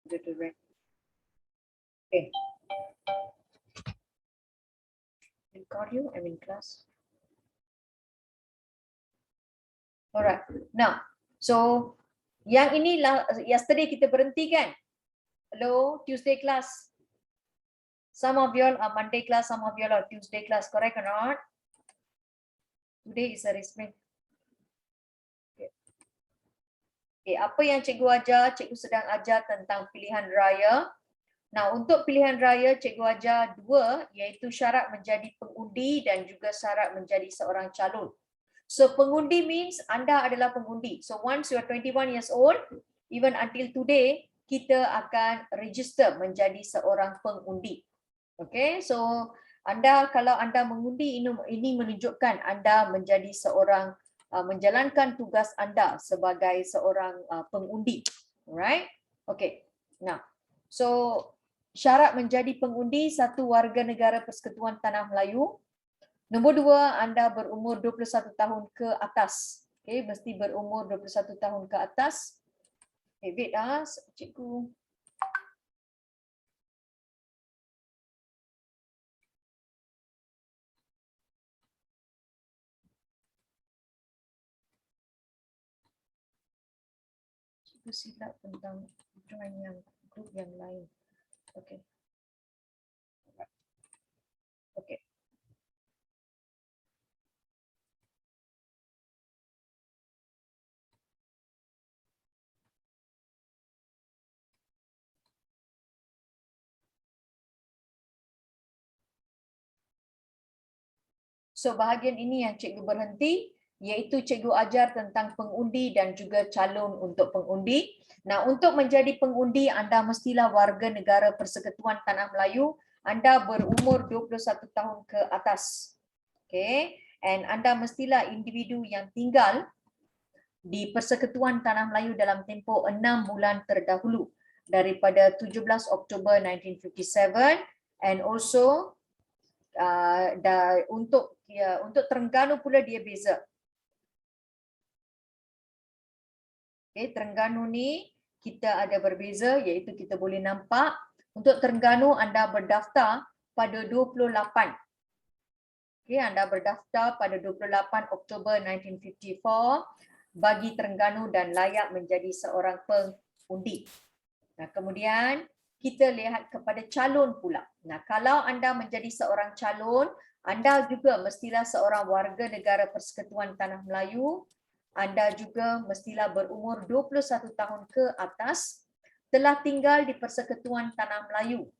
Go to red. Okay. Record you, I'm in class. Alright. Now, so yang ini yesterday kita berhenti kan? Hello, Tuesday class. Some of you all are Monday class, some of you all are Tuesday class, correct or not? Today is a resmi. Okay, apa yang cikgu ajar? Cikgu sedang ajar tentang pilihan raya. Nah, untuk pilihan raya, cikgu ajar dua, iaitu syarat menjadi pengundi dan juga syarat menjadi seorang calon. So, pengundi means anda adalah pengundi. So, once you are 21 years old, even until today, kita akan register menjadi seorang pengundi. Okay, so kalau anda mengundi, ini menunjukkan anda menjadi seorang menjalankan tugas anda sebagai seorang pengundi. Alright? Okay. Now, so syarat menjadi pengundi, satu, warga negara Persekutuan Tanah Melayu. Nombor dua, anda berumur 21 tahun ke atas. Okay, mesti berumur 21 tahun ke atas. Okay, wait cikgu. Cikgu silap tentang join yang grup yang lain. Okay. Okay. So bahagian ini yang cikgu berhenti, iaitu cikgu ajar tentang pengundi dan juga calon untuk pengundi. Nah, untuk menjadi pengundi, anda mestilah warga negara Persekutuan Tanah Melayu, anda berumur 21 tahun ke atas. Okay, and anda mestilah individu yang tinggal di Persekutuan Tanah Melayu dalam tempoh 6 bulan terdahulu daripada 17 Oktober 1957, and also untuk Terengganu pula dia beza. Okay, Terengganu ni kita ada berbeza, iaitu kita boleh nampak untuk Terengganu anda berdaftar pada 28. Okay, anda berdaftar pada 28 Oktober 1954 bagi Terengganu dan layak menjadi seorang pengundi. Nah, kemudian kita lihat kepada calon pula. Nah, kalau anda menjadi seorang calon, anda juga mestilah seorang warga negara Persekutuan Tanah Melayu. Anda juga mestilah berumur 21 tahun ke atas, telah tinggal di Persekutuan Tanah Melayu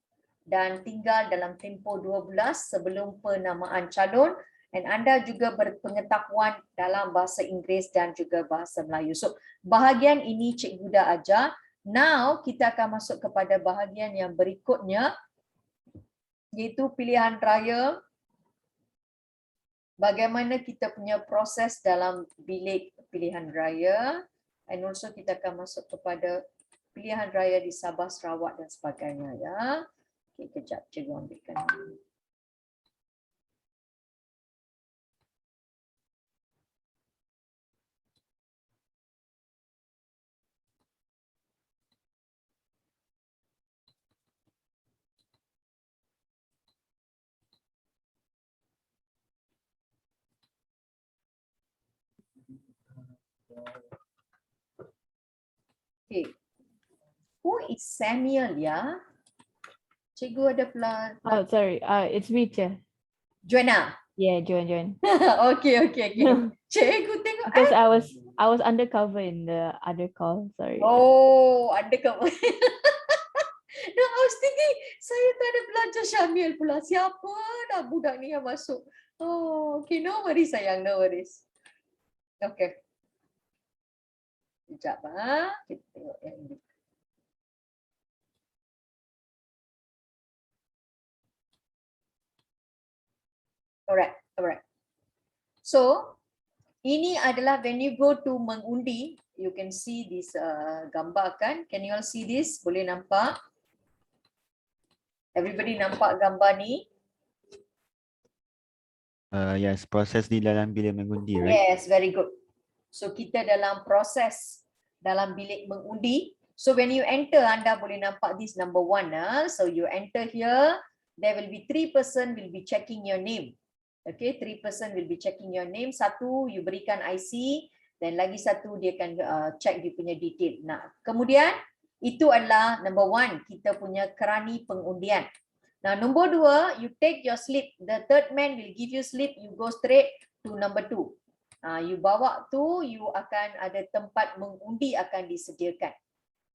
dan tinggal dalam tempoh 2 bulan sebelum penamaan calon, dan anda juga berpengetahuan dalam bahasa Inggeris dan juga bahasa Melayu. So, bahagian ini cikgu dah ajar. Now, kita akan masuk kepada bahagian yang berikutnya, iaitu pilihan raya. Bagaimana kita punya proses dalam bilik pilihan raya, and also kita akan masuk kepada pilihan raya di Sabah, Sarawak dan sebagainya, ya. Okay, kejap cikgu ambilkan ini. Okay. Who is Samuel, ya? Cikgu ada pelan. Oh, sorry. It's me, Chair. Joanna. Yeah, Joan. Okay. Cikgu tengok. Because I was undercover in the other call. Sorry. Oh, undercover. No, I was thinking, saya tak ada belajar Syamil pula. Siapa dah budak ni yang masuk? Oh, okay. No worries sayang, no worries. Okay. Sekejap, kita tengok yang ini. Alright. So, ini adalah when you go to mengundi, you can see this gambar kan? Can you all see this? Boleh nampak? Everybody nampak gambar ni? Yes, proses di dalam bilik mengundi, right? Yes, very good. So kita dalam proses dalam bilik mengundi. So when you enter, anda boleh nampak this number 1. So you enter here, there will be 3 person will be checking your name. Okay, 3 person will be checking your name. Satu, you berikan IC, dan lagi satu dia akan check dia punya detail. Nah, kemudian itu adalah number 1, kita punya kerani pengundian. Nah, nombor 2, you take your slip. The third man will give you slip, you go straight to number 2. You bawa tu, you akan ada tempat mengundi akan disediakan.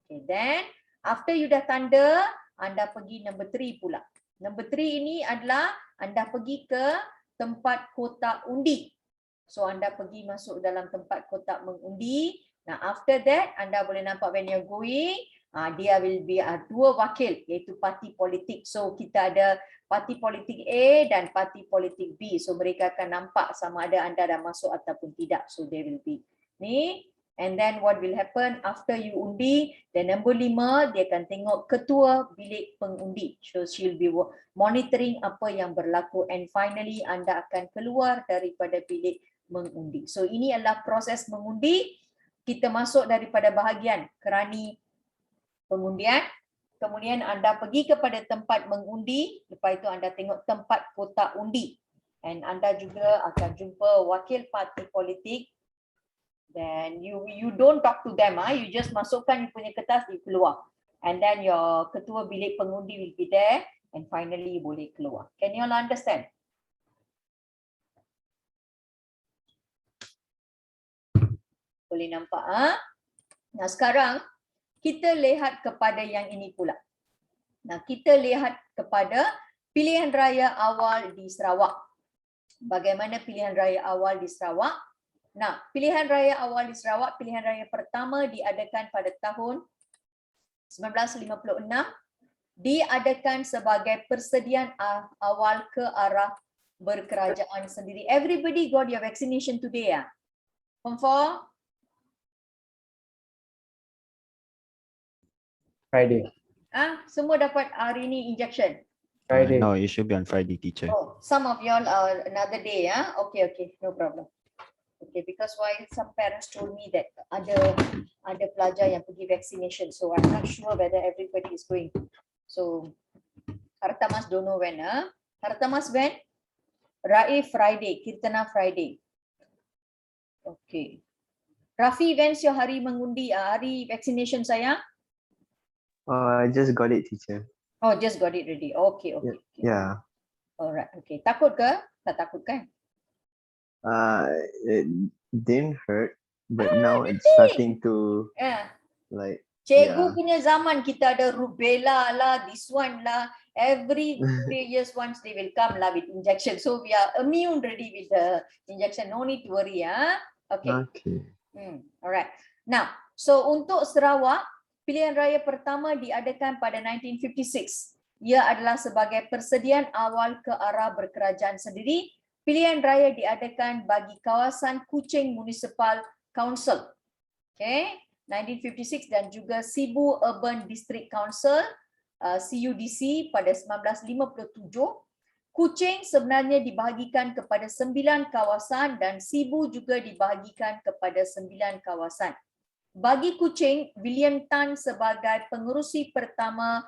Okay, then after you dah tanda, anda pergi number 3 pula. Number 3 ini adalah anda pergi ke tempat kotak undi. So anda pergi masuk dalam tempat kotak mengundi. Nah, after that anda boleh nampak when you're going, dia will be 2 wakil, iaitu parti politik. So kita ada parti politik A dan parti politik B. So mereka akan nampak sama ada anda dah masuk ataupun tidak. So they will be ni. And then what will happen after you undi, then number 5 dia akan tengok ketua bilik pengundi. So she'll be monitoring apa yang berlaku, and finally anda akan keluar daripada bilik mengundi. So ini adalah proses mengundi. Kita masuk daripada bahagian kerani pengundian, kemudian anda pergi kepada tempat mengundi, lepas itu anda tengok tempat kotak undi, and anda juga akan jumpa wakil parti politik. Then you don't talk to them, you just masukkan you punya kertas, you keluar, and then your ketua bilik pengundi will be there, and finally you boleh keluar. Can you all understand? Boleh nampak? Nah, sekarang kita lihat kepada yang ini pula. Nah, kita lihat kepada pilihan raya awal di Sarawak. Bagaimana pilihan raya awal di Sarawak? Nah, pilihan raya awal di Sarawak, pilihan raya pertama diadakan pada tahun 1956, diadakan sebagai persediaan awal ke arah berkerajaan sendiri. Everybody got your vaccination today, ya? Form 4? Friday. Semua dapat hari ini injection? Friday. No, it should be on Friday, teacher. Oh, some of y'all another day, ya? Okay, no problem. Okay, because why some parents told me that ada pelajar yang pergi vaccination, so I'm not sure whether everybody is going. So Hartamas don't know when. Hartamas when? Raif Friday, Kirtana Friday. Okay. Rafi, when's your hari mengundi, hari vaccination sayang? I just got it, teacher. Oh, just got it ready. Okay. Yeah. Alright, okay. Takut ke? Tak takut kan? It didn't hurt, but now it's really? starting to like. Cikgu Yeah. punya zaman kita ada rubella lah, this one lah. Every 3 years once they will come lah with injection. So we are immune ready with the injection. No need to worry, Okay. Okay. Alright. Now, so untuk Sarawak, pilihan raya pertama diadakan pada 1956. Ia adalah sebagai persediaan awal ke arah berkerajaan sendiri. Pilihan raya diadakan bagi kawasan Kuching Municipal Council. Okay, 1956, dan juga Sibu Urban District Council, CUDC pada 1957. Kuching sebenarnya dibahagikan kepada 9 kawasan dan Sibu juga dibahagikan kepada 9 kawasan. Bagi Kuching, William Tan sebagai pengerusi pertama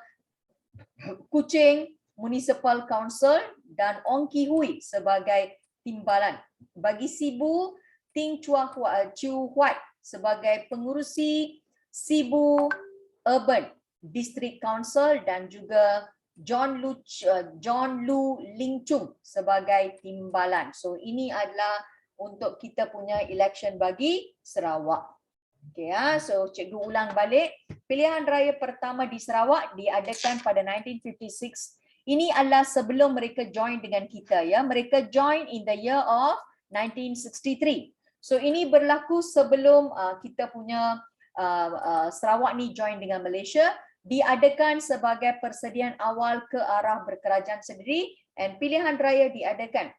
Kuching Municipal Council dan Ong Ki Hui sebagai timbalan. Bagi Sibu, Ting Chu Huat sebagai pengurusi Sibu Urban District Council dan juga John Lu Ling Chung sebagai timbalan. So ini adalah untuk kita punya election bagi Sarawak. Okay, so cikgu ulang balik. Pilihan raya pertama di Sarawak diadakan pada 1956. Ini adalah sebelum mereka join dengan kita, ya. Mereka join in the year of 1963. So ini berlaku sebelum kita punya Sarawak ni join dengan Malaysia. Diadakan sebagai persediaan awal ke arah berkerajaan sendiri, dan pilihan raya diadakan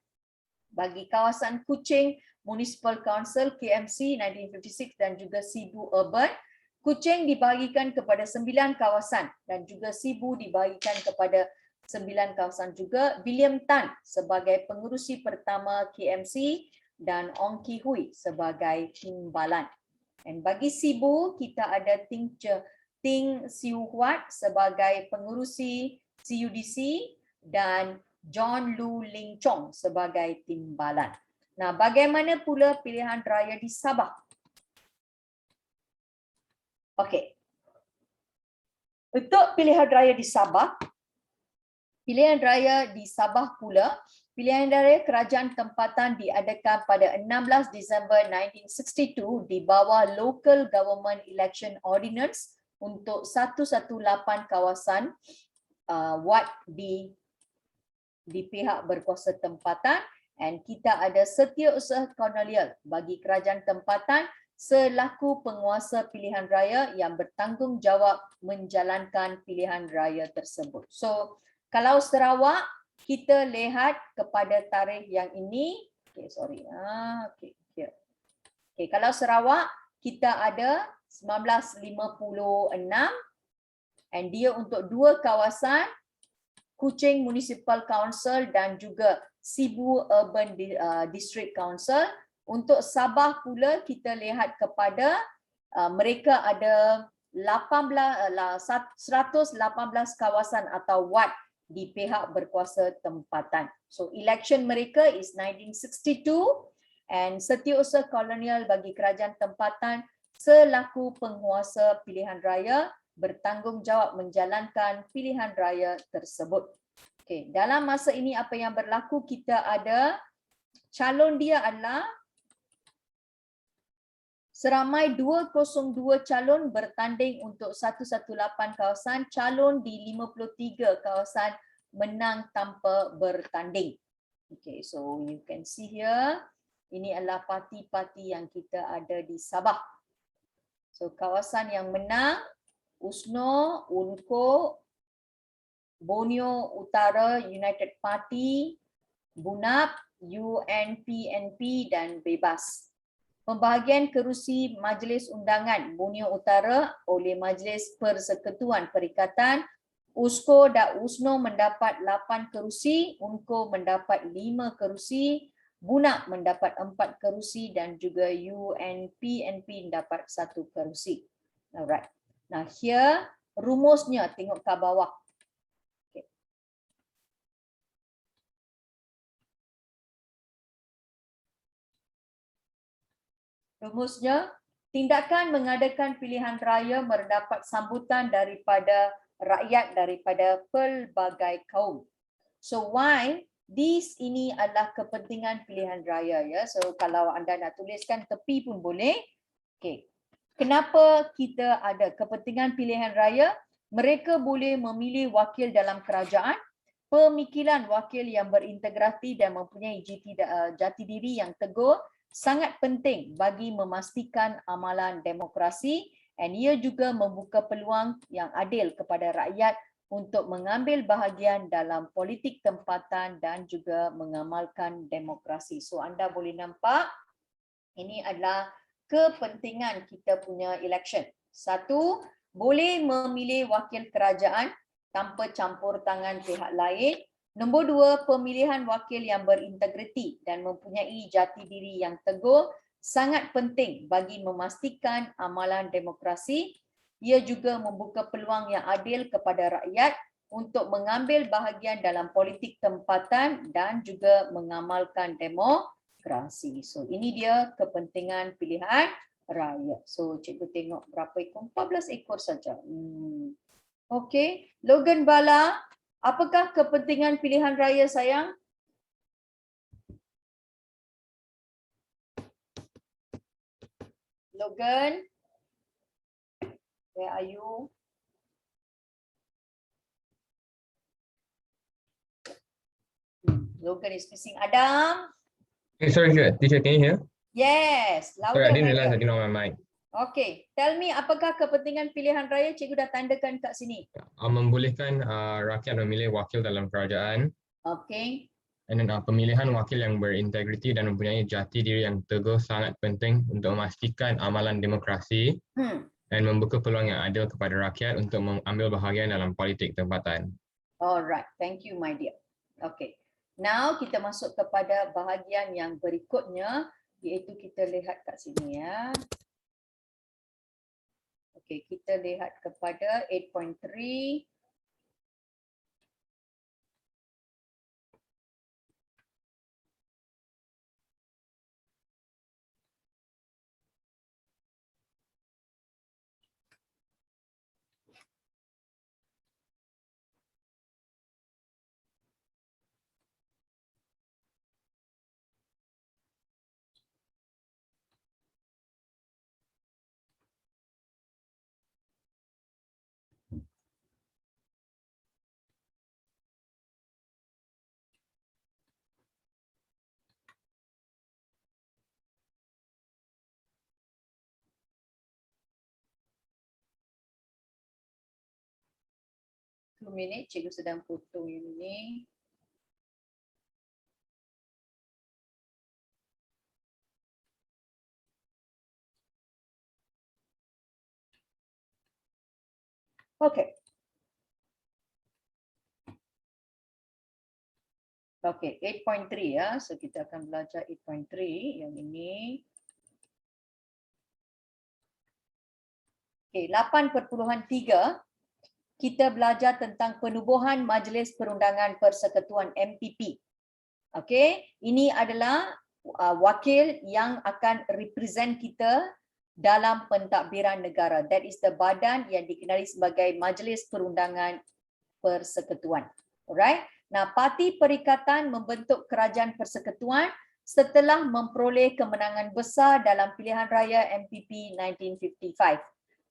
bagi kawasan Kuching Municipal Council KMC 1956 dan juga Sibu Urban. Kuching dibahagikan kepada 9 kawasan dan juga Sibu dibahagikan kepada 9 kawasan juga. William Tan sebagai pengerusi pertama KMC dan Ong Ki Hui sebagai timbalan. Dan bagi Sibu kita ada Ting Ting Siu Huat sebagai pengerusi CUDC dan John Lu Ling Chong sebagai timbalan. Nah, bagaimana pula pilihan raya di Sabah? Okey. Untuk pilihan raya di Sabah pula, pilihan raya kerajaan tempatan diadakan pada 16 Disember 1962 di bawah Local Government Election Ordinance untuk 118 kawasan wad di pihak berkuasa tempatan, dan kita ada Setiausaha Kolonial bagi kerajaan tempatan selaku penguasa pilihan raya yang bertanggungjawab menjalankan pilihan raya tersebut. So, kalau Sarawak, kita lihat kepada tarikh yang ini. Kalau Sarawak, kita ada 1956 dan dia untuk 2 kawasan, Kuching Municipal Council dan juga Sibu Urban District Council. Untuk Sabah pula kita lihat kepada mereka ada 118 kawasan atau wad di pihak berkuasa tempatan. So election mereka is 1962 and Setiausaha Kolonial bagi kerajaan tempatan selaku penguasa pilihan raya bertanggungjawab menjalankan pilihan raya tersebut. Okey, dalam masa ini apa yang berlaku, kita ada calon dia adalah seramai 202 calon bertanding untuk 118 kawasan, calon di 53 kawasan menang tanpa bertanding. Okay, so you can see here, ini adalah parti-parti yang kita ada di Sabah. So kawasan yang menang, USNO, UNCO, Borneo Utara United Party, BUNAP, UNPNP dan Bebas. Pembahagian kerusi Majlis Undangan Borneo Utara oleh Majlis Persekutuan Perikatan, USCO dan USNO mendapat 8 kerusi, UNCO mendapat 5 kerusi, BUNAP mendapat 4 kerusi dan juga UNPNP mendapat 1 kerusi. Alright. Nah, here rumusnya, tengok ke bawah. Okay. Rumusnya, tindakan mengadakan pilihan raya mendapat sambutan daripada rakyat daripada pelbagai kaum. So why? Ini adalah kepentingan pilihan raya, ya. So kalau anda nak tuliskan tepi pun boleh. Okay. Kenapa kita ada kepentingan pilihan raya? Mereka boleh memilih wakil dalam kerajaan, pemikiran wakil yang berintegriti dan mempunyai jati diri yang teguh sangat penting bagi memastikan amalan demokrasi, dan ia juga membuka peluang yang adil kepada rakyat untuk mengambil bahagian dalam politik tempatan dan juga mengamalkan demokrasi. So anda boleh nampak ini adalah kepentingan kita punya election. 1, boleh memilih wakil kerajaan tanpa campur tangan pihak lain. Nombor 2, pemilihan wakil yang berintegriti dan mempunyai jati diri yang teguh sangat penting bagi memastikan amalan demokrasi. Ia juga membuka peluang yang adil kepada rakyat untuk mengambil bahagian dalam politik tempatan dan juga mengamalkan demokrasi. So ini dia kepentingan pilihan raya. So cikgu tengok berapa ekor? 14 ekor saja. Okey, Logan Bala, apakah kepentingan pilihan raya sayang? Logan, where are you? Logan is missing. Adam. Hey, sorry, teacher, can you hear? Yes, Sorry, I louder. didn't realize I Michael. didn't know my mic. Okay, tell me apakah kepentingan pilihan raya? Cikgu dah tandakan kat sini. Membolehkan rakyat memilih wakil dalam kerajaan, Okay. dan pemilihan wakil yang berintegriti dan mempunyai jati diri yang teguh sangat penting untuk memastikan amalan demokrasi dan membuka peluang yang adil kepada rakyat untuk mengambil bahagian dalam politik tempatan. Alright, thank you my dear. Okay, now kita masuk kepada bahagian yang berikutnya, iaitu kita lihat kat sini ya. Okey, kita lihat kepada 8.3. Minit, cikgu sedang potong yang ini. Okey. Okey, 8.3 ya. So kita akan belajar 8.3 yang ini. Okey, 8.3 kita belajar tentang penubuhan Majlis Perundangan Persekutuan MPP. Okey, ini adalah wakil yang akan represent kita dalam pentadbiran negara. That is the badan yang dikenali sebagai Majlis Perundangan Persekutuan. Alright. Nah, Parti Perikatan membentuk Kerajaan Persekutuan setelah memperoleh kemenangan besar dalam pilihan raya MPP 1955.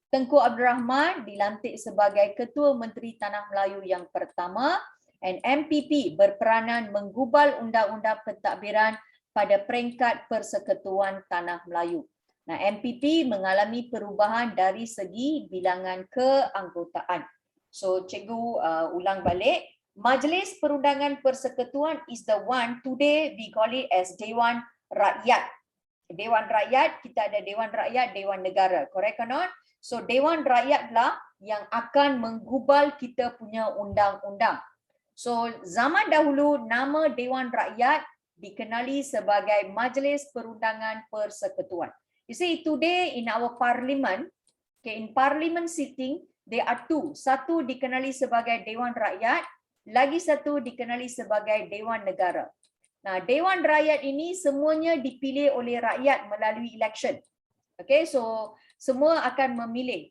Tengku Abdul Rahman dilantik sebagai Ketua Menteri Tanah Melayu yang pertama, and MPP berperanan menggubal undang-undang pentadbiran pada peringkat Persekutuan Tanah Melayu. Nah, MPP mengalami perubahan dari segi bilangan keanggotaan. So, cikgu ulang balik. Majlis Perundangan Persekutuan is the one, today we call it as Dewan Rakyat. Dewan Rakyat, kita ada Dewan Rakyat, Dewan Negara. Correct or not? So, Dewan Rakyatlah yang akan menggubal kita punya undang-undang. So, zaman dahulu nama Dewan Rakyat dikenali sebagai Majlis Perundangan Persekutuan. You see, today in our parliament, okay, in parliament sitting, there are two. Satu dikenali sebagai Dewan Rakyat, lagi satu dikenali sebagai Dewan Negara. Nah, Dewan Rakyat ini semuanya dipilih oleh rakyat melalui election. Okay, so semua akan memilih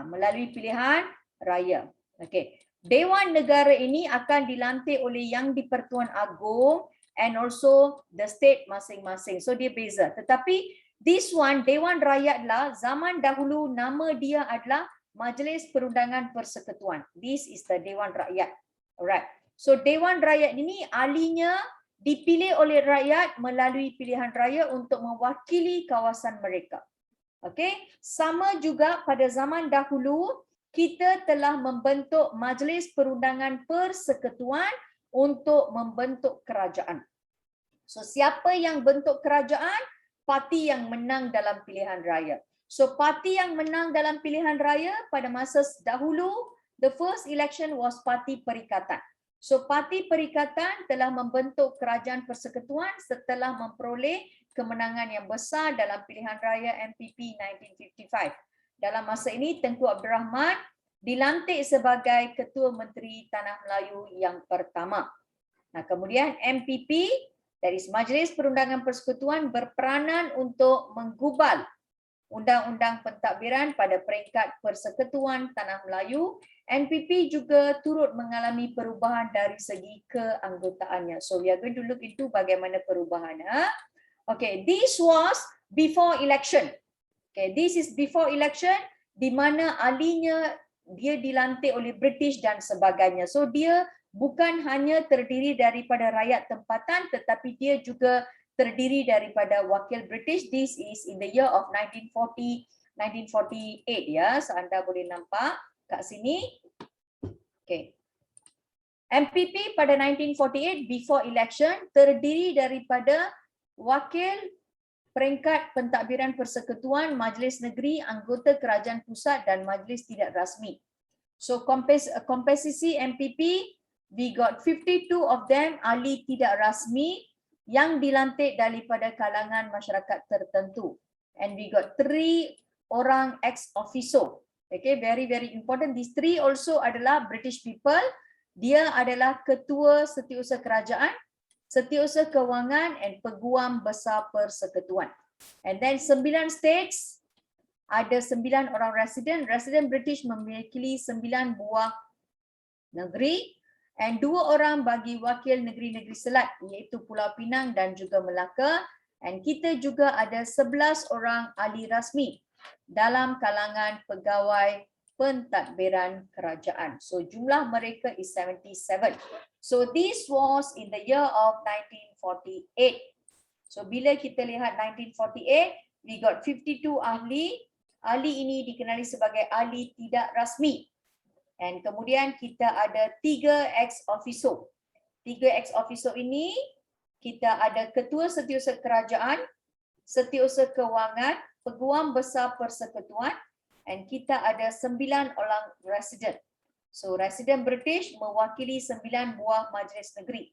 melalui pilihan raya. Okay. Dewan Negara ini akan dilantik oleh Yang di-Pertuan Agong and also the state masing-masing. So dia beza. Tetapi this one, Dewan Rakyatlah, zaman dahulu nama dia adalah Majlis Perundangan Persekutuan. This is the Dewan Rakyat. Alright. So Dewan Rakyat ini ahlinya dipilih oleh rakyat melalui pilihan raya untuk mewakili kawasan mereka. Okey, sama juga pada zaman dahulu kita telah membentuk Majlis Perundangan Persekutuan untuk membentuk kerajaan. So siapa yang bentuk kerajaan? Parti yang menang dalam pilihan raya. So parti yang menang dalam pilihan raya pada masa dahulu, the first election was Parti Perikatan. So Parti Perikatan telah membentuk Kerajaan Persekutuan setelah memperoleh kemenangan yang besar dalam pilihan raya MPP 1955. Dalam masa ini, Tengku Abdul Rahman dilantik sebagai Ketua Menteri Tanah Melayu yang pertama. Nah, kemudian MPP, dari Majlis Perundangan Persekutuan, berperanan untuk menggubal Undang-Undang Pentadbiran pada peringkat Persekutuan Tanah Melayu. NPP juga turut mengalami perubahan dari segi keanggotaannya. So we are going to look into bagaimana perubahan. Okay, this was before election. Okay, this is before election di mana ahlinya dia dilantik oleh British dan sebagainya. So dia bukan hanya terdiri daripada rakyat tempatan tetapi dia juga terdiri daripada wakil British. This is in the year of 1948 ya. So anda boleh nampak kat sini. Okay. MPP pada 1948 before election terdiri daripada wakil peringkat pentadbiran persekutuan, majlis negeri, anggota kerajaan pusat dan majlis tidak rasmi. So komposisi MPP, we got 52 of them ahli tidak rasmi yang dilantik daripada kalangan masyarakat tertentu. And we got 3 orang ex officio. Okay, very important. These 3 also adalah British people. Dia adalah ketua setiausaha kerajaan, setiausaha kewangan and peguam besar persekutuan. And then 9 states, ada 9 orang resident. Resident British memiliki 9 buah negeri and 2 orang bagi wakil negeri-negeri selat iaitu Pulau Pinang dan juga Melaka. And kita juga ada 11 orang ahli rasmi dalam kalangan pegawai pentadbiran kerajaan. So jumlah mereka is 77. So this was in the year of 1948. So bila kita lihat 1948, we got 52 ahli. Ahli ini dikenali sebagai ahli tidak rasmi. And kemudian kita ada 3 ex officio. 3 ex officio ini kita ada ketua setiausaha kerajaan, setiausaha kewangan, peguam besar persekutuan, and kita ada 9 orang resident. So resident British mewakili 9 buah majlis negeri.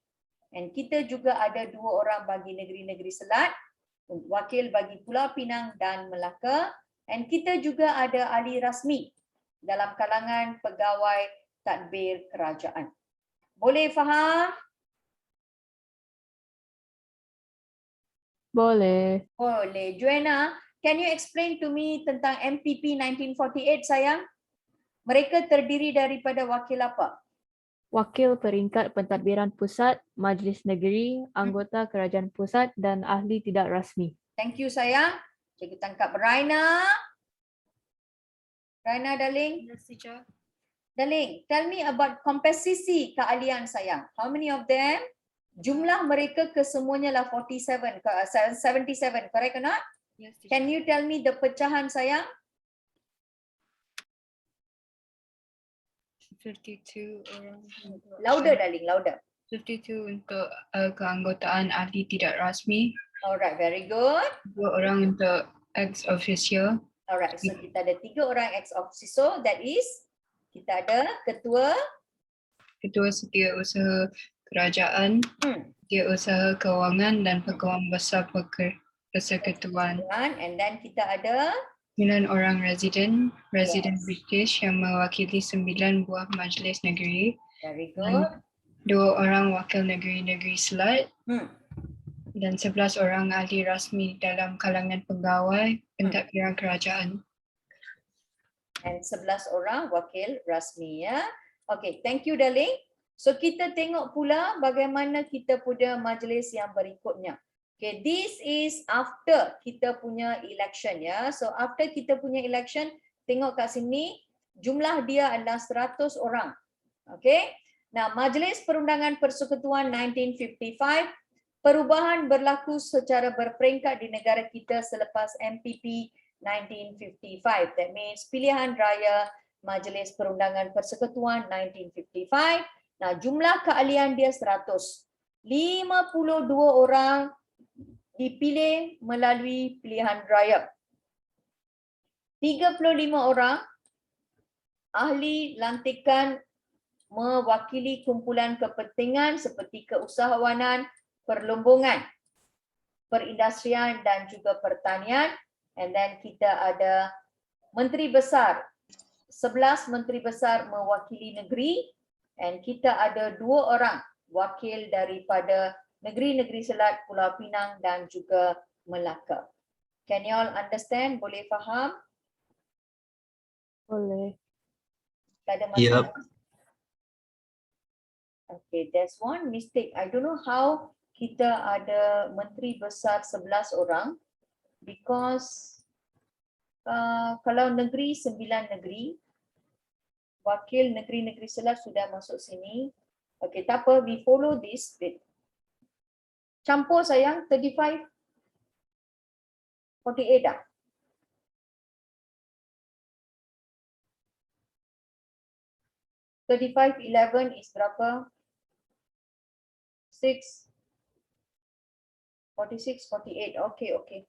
And kita juga ada 2 orang bagi negeri-negeri selat, wakil bagi Pulau Pinang dan Melaka, and kita juga ada ahli rasmi dalam kalangan pegawai tadbir kerajaan. Boleh faham? Boleh. Boleh. Joanna, can you explain to me tentang MPP 1948 sayang? Mereka terdiri daripada wakil apa? Wakil peringkat pentadbiran pusat, majlis negeri, anggota kerajaan pusat dan ahli tidak rasmi. Thank you sayang. Cikgu tangkap Raina. Raina darling. Yes, teacher. Darling, tell me about komposisi keahlian sayang. How many of them? Jumlah mereka kesemuanya lah 77, correct or not? Yes, teacher. Can you tell me the pecahan sayang? 52 orang. Louder darling, louder. 52 untuk keanggotaan ahli tidak rasmi, Alright, very good. 2 orang untuk ex officio, Alright, so kita ada 3 orang ex officio, that is kita ada ketua, ketua setiausaha kerajaan, setiausaha kewangan dan peguam besar persekutuan. and then kita ada 9 orang resident Yes. British yang mewakili 9 buah majlis negeri, very good. 2 orang wakil negeri-negeri selat, Hmm. dan 11 orang ahli rasmi dalam kalangan pegawai pentadbiran kerajaan. And 11 orang wakil rasmi ya. Okay, thank you darling. So kita tengok pula bagaimana kita punya majlis yang berikutnya. Okay, this is after kita punya election ya. So after kita punya election, tengok kat sini jumlah dia adalah 100 orang. Okay. Nah, Majlis Perundangan Persekutuan 1955, perubahan berlaku secara berperingkat di negara kita selepas MPP 1955. That means pilihan raya Majlis Perundangan Persekutuan 1955. Nah, jumlah keahlian dia 100. 52 orang dipilih melalui pilihan raya. 35 orang ahli lantikan mewakili kumpulan kepentingan seperti keusahawanan, perlumbungan, perindustrian dan juga pertanian. And then kita ada menteri besar. 11 menteri besar mewakili negeri, and kita ada 2 orang wakil daripada negeri-negeri selat Pulau Pinang dan juga Melaka. Can you all understand? Boleh faham? Boleh. Tak ada masalah? Okay, there's one mistake. I don't know how kita ada menteri besar 11 orang because kalau negeri 9 negeri, wakil negeri-negeri selat sudah masuk sini. Okay, tak apa, we follow this bit. Campur sayang, 35, 48 dah. Thirty-five, 11 is berapa? 6, 46, 48. Okay, okay.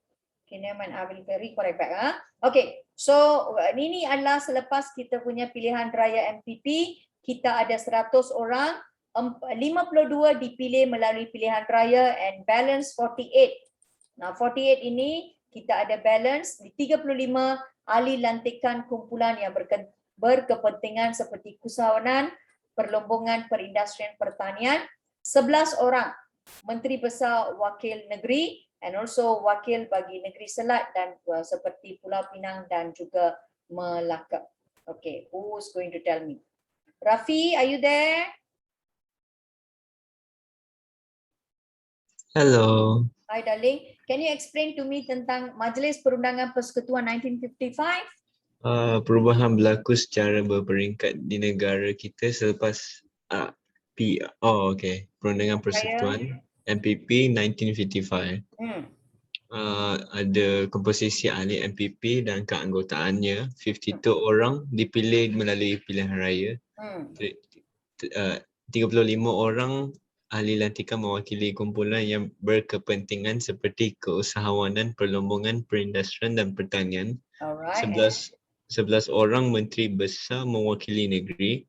Okay, never mind. I will correct back. Okay, so ini adalah selepas kita punya pilihan raya MPP, kita ada 100 orang, 52 dipilih melalui pilihan raya and balance 48. Nah, 48 ini kita ada balance di 35 ahli lantikan kumpulan yang berkepentingan seperti usahawanan, perlombongan perindustrian pertanian, 11 orang Menteri Besar Wakil Negeri and also wakil bagi Negeri Selat dan seperti Pulau Pinang dan juga Melaka. Okay, who's going to tell me? Rafi, are you there? Hello. Hi darling, can you explain to me tentang Majlis Perundangan Persekutuan 1955? Perubahan berlaku secara berperingkat di negara kita selepas Perundangan Persekutuan MPP 1955. Ada komposisi ahli MPP dan keanggotaannya 52 orang dipilih melalui pilihan raya. 35 orang ahli lantikan mewakili kumpulan yang berkepentingan seperti keusahawanan, perlombongan, perindustrian dan pertanian. 11 orang menteri besar mewakili negeri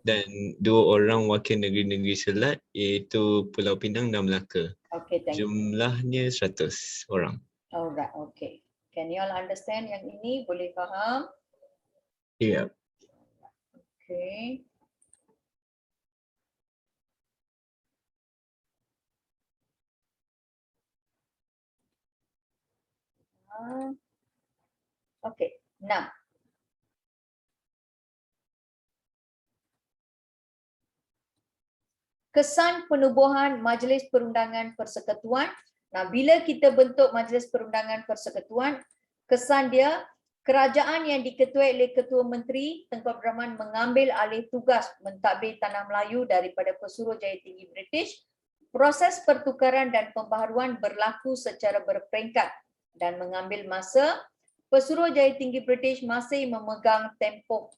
dan 2 orang wakil negeri-negeri selat iaitu Pulau Pinang dan Melaka. Okay, thank you. Jumlahnya 100 orang. Alright, okay. Can you all understand yang ini? Boleh faham? Ya. Okay. Okay, 6. Kesan penubuhan Majlis Perundangan Persekutuan. Nah, bila kita bentuk Majlis Perundangan Persekutuan, kesan dia, kerajaan yang diketuai oleh Ketua Menteri Tengku Abdul Rahman mengambil alih tugas mentadbir Tanah Melayu daripada Pesuruhjaya Tinggi British. Proses pertukaran dan pembaharuan berlaku secara berperingkat dan mengambil masa. Pesuruhjaya Tinggi British masih memegang tampuk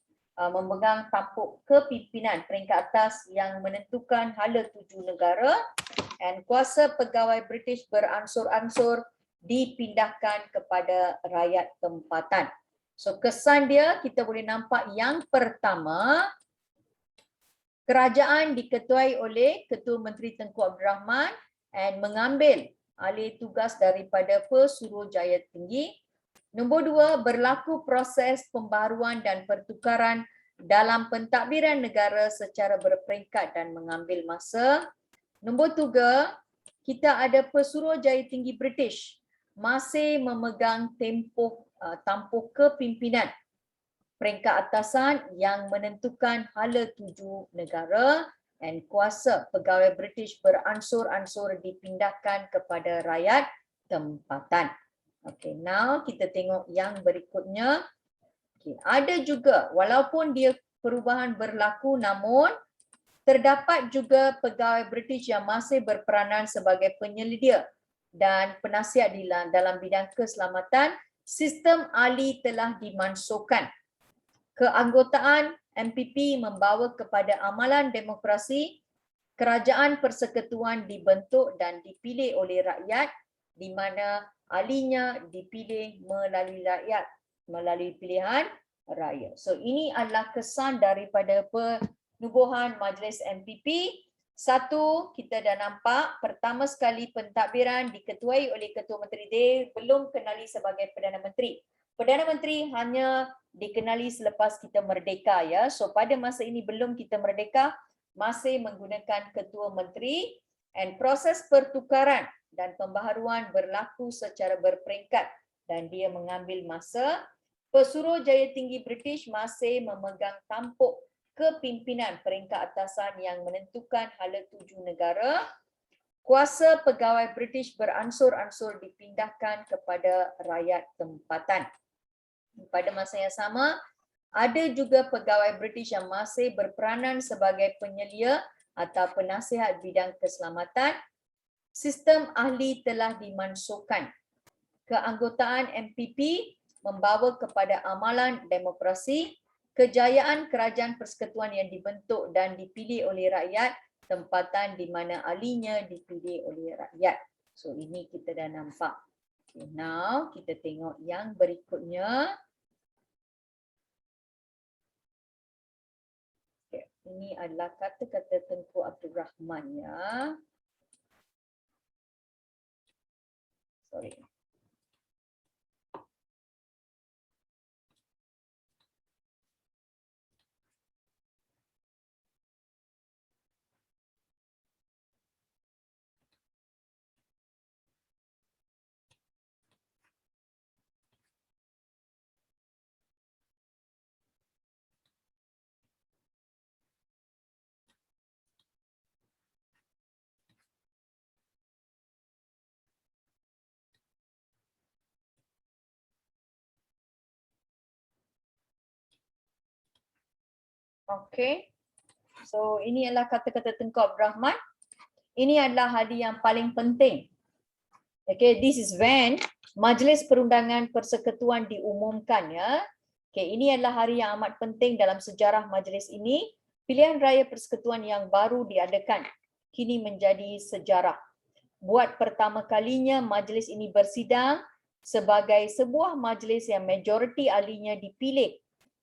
kepimpinan peringkat atas yang menentukan hala tuju negara, dan kuasa pegawai British beransur-ansur dipindahkan kepada rakyat tempatan. So kesan dia kita boleh nampak yang pertama, kerajaan diketuai oleh Ketua Menteri Tengku Abdul Rahman dan mengambil alih tugas daripada Pesuruhjaya Tinggi. Nombor 2, berlaku proses pembaharuan dan pertukaran dalam pentadbiran negara secara berperingkat dan mengambil masa. Nombor 3, kita ada Pesuruhjaya Tinggi British masih memegang tampuk kepimpinan peringkat atasan yang menentukan hala tuju negara, dan kuasa pegawai British beransur-ansur dipindahkan kepada rakyat tempatan. Okay, now kita tengok yang berikutnya. Okay, ada juga, walaupun dia perubahan berlaku, namun terdapat juga pegawai British yang masih berperanan sebagai penyelidia dan penasihat dalam bidang keselamatan. Sistem ahli telah dimansuhkan. Keanggotaan MPP membawa kepada amalan demokrasi. Kerajaan persekutuan dibentuk dan dipilih oleh rakyat, di mana ahlinya dipilih melalui pilihan raya. So ini adalah kesan daripada penubuhan Majlis MPP. 1, kita dah nampak pertama sekali pentadbiran diketuai oleh Ketua Menteri. Dia belum kenali sebagai Perdana Menteri. Perdana Menteri hanya dikenali selepas kita merdeka, ya. So pada masa ini belum kita merdeka, masih menggunakan Ketua Menteri, dan proses pertukaran dan pembaharuan berlaku secara berperingkat dan dia mengambil masa. Pesuruhjaya Tinggi British masih memegang tampuk kepimpinan peringkat atasan yang menentukan hala tuju negara. Kuasa pegawai British beransur-ansur dipindahkan kepada rakyat tempatan. Pada masa yang sama, ada juga pegawai British yang masih berperanan sebagai penyelia atau penasihat bidang keselamatan. Sistem ahli telah dimansuhkan. Keanggotaan MPP membawa kepada amalan demokrasi. Kejayaan kerajaan persekutuan yang dibentuk dan dipilih oleh rakyat tempatan, di mana ahlinya dipilih oleh rakyat. So ini kita dah nampak. Okay, now kita tengok yang berikutnya. Okay, ini adalah kata-kata Tengku Abdul Rahman, ya. Sorry. Okay. So ini adalah kata-kata Tengku Abdul Rahman. Ini adalah hal yang paling penting. Okay, this is when Majlis Perundangan Persekutuan diumumkan ya. Okay, ini adalah hari yang amat penting dalam sejarah majlis ini. Pilihan raya persekutuan yang baru diadakan kini menjadi sejarah. Buat pertama kalinya majlis ini bersidang sebagai sebuah majlis yang majoriti ahlinya dipilih,